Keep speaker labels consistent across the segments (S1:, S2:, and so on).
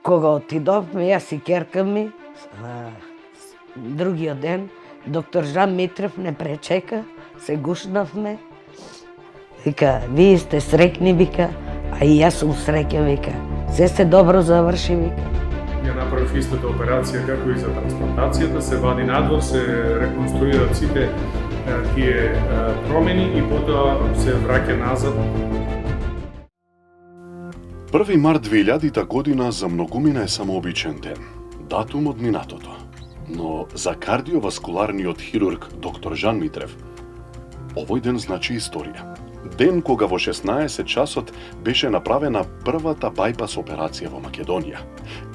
S1: Кога отидовме, јас и керка ми, другиот ден, доктор Жан Митрев не пречека, се гушнавме. Вика, вие сте срекни, вика, а и јас сум среќен, вика. Се добро заврши, вика.
S2: Ја направив истата операција како и за трансплантацијата, се вади надвор, се реконструират сите тие промени и потоа се враќа назад.
S3: 1 март 2000 година за многумина е само обичен ден, датум од минатото. Но за кардиоваскуларниот хирург доктор Жан Митрев, овој ден значи историја. Ден кога во 16 часот беше направена првата бајпас операција во Македонија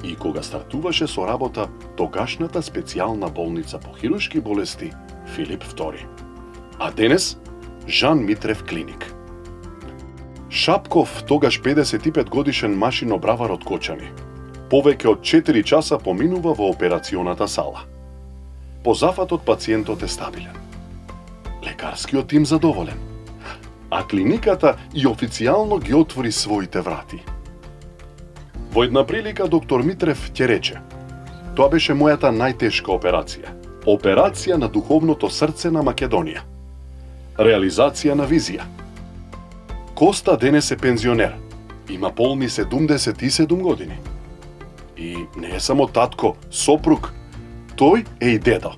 S3: и кога стартуваше со работа тогашната специјална болница по хируршки болести Филип II. А денес Жан Митрев клиник. Шапков, тогаш 55 годишен машинобравар од Кочани, повеќе од 4 часа поминува во операционата сала. По зафатот пациентот е стабилен. Лекарскиот тим задоволен. А клиниката и официјално ги отвори своите врати. Во една прилика доктор Митрев ќе рече: тоа беше мојата најтешка операција. Операција на духовното срце на Македонија. Реализација на визија. Коста денес е пензионер. Има полни 77 години. И не е само татко, сопруг, тој е и дедо.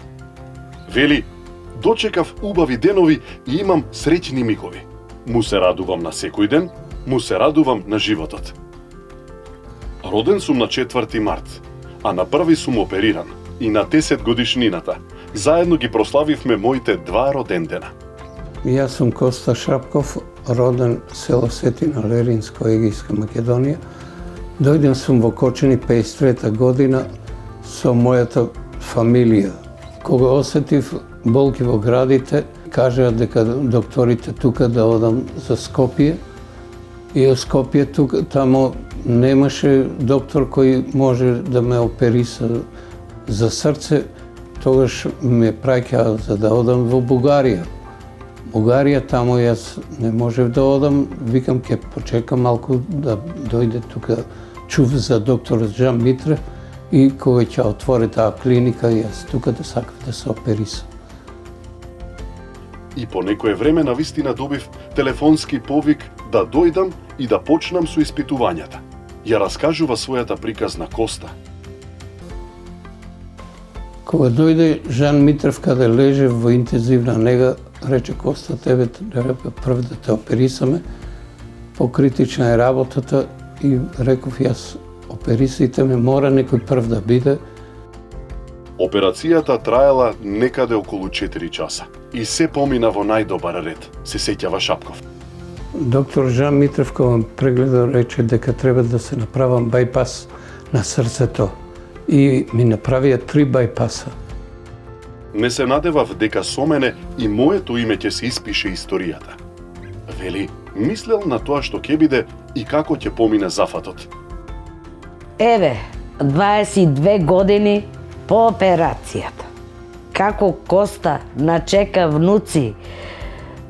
S3: Вели, дочекав убави денови и имам среќни мигови. Му се радувам на секој ден, му се радувам на животот. Роден сум на 4 март, а на 1 сум опериран и на 10 годишнината. Заедно ги прославивме моите 2 родендена.
S4: Јас сум Коста Шапков, роден село Сетина, Леринско, Егејска Македонија. Дојден сум во Кочани 53 година со мојата фамилија. Кога осетив болки во градите, кажаа дека докторите тука да одам за Скопје. И од Скопје таму немаше доктор кој може да ме опериса за срце. Тогаш ме праќаа за да одам во Бугарија. Бугарија, таму јас не можев да одам, викам ќе почекам малку да дојде тука, чув за доктор Жан Митрев и кога ќе отвори таа клиника, јас тука да сакав да се оперисам.
S3: И по некое време навистина добив телефонски повик да дојдам и да почнам со испитувањата. Ја раскажува својата приказна Коста.
S4: Кога дојде Жан Митрев каде леже во интензивна нега, рече Коста, тебе треба прв да те оперисаме, покритична е работата и реков јас, оперисајте ме, мора некој прв да биде.
S3: Операцијата траела некаде околу 4 часа и се помина во најдобар ред, се сеќава Шапков.
S4: Доктор Жан Митрев кога ме прегледа рече дека треба да се направам бајпас на срцето и ми направија 3 бајпаса.
S3: Не се надевав дека со мене и моето име ќе се испише историјата. Вели, мислел на тоа што ќе биде и како ќе помине зафатот.
S1: Еве, 22 години по операцијата. Како Коста начека внуци,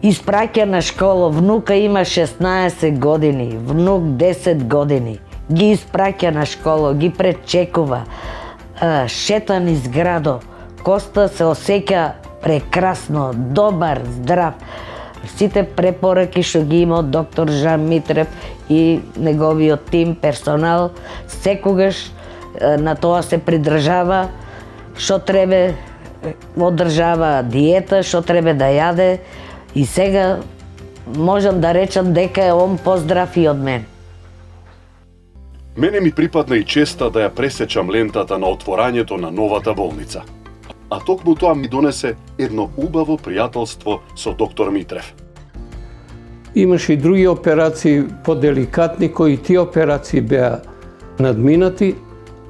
S1: испраќа на школа, внука има 16 години, внук 10 години. Ги испраќа на школа, ги пречекува, шета низ градо. Коста се осеќа прекрасно, добар, здрав. Сите препораки што ги има од доктор Жан Митрев и неговиот тим, персонал, секогаш на тоа се придржава, што треба одржава диета, што треба да јаде и сега можам да речам дека е он поздрав и од мен.
S3: Мене ми припадна и честа да ја пресечам лентата на отворањето на новата болница. А токму тоа ми донесе едно убаво пријателство со доктор Митрев.
S4: Имаше и други операции поделикатни, кои тие операции беа надминати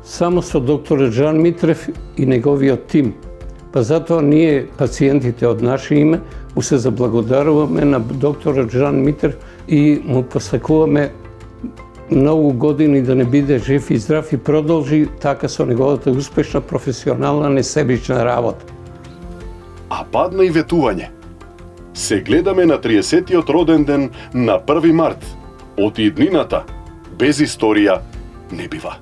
S4: само со доктор Жан Митрев и неговиот тим. Па затоа ние, пациентите од наше име, му се заблагодаруваме на докторот Жан Митрев и му посакуваме многу години да не биде жив и здрав и продолжи така со неговата успешна професионална несебична работа.
S3: А падна и ветување. Се гледаме на 30-тиот роден ден на 1 март. Од иднината без историја не бива.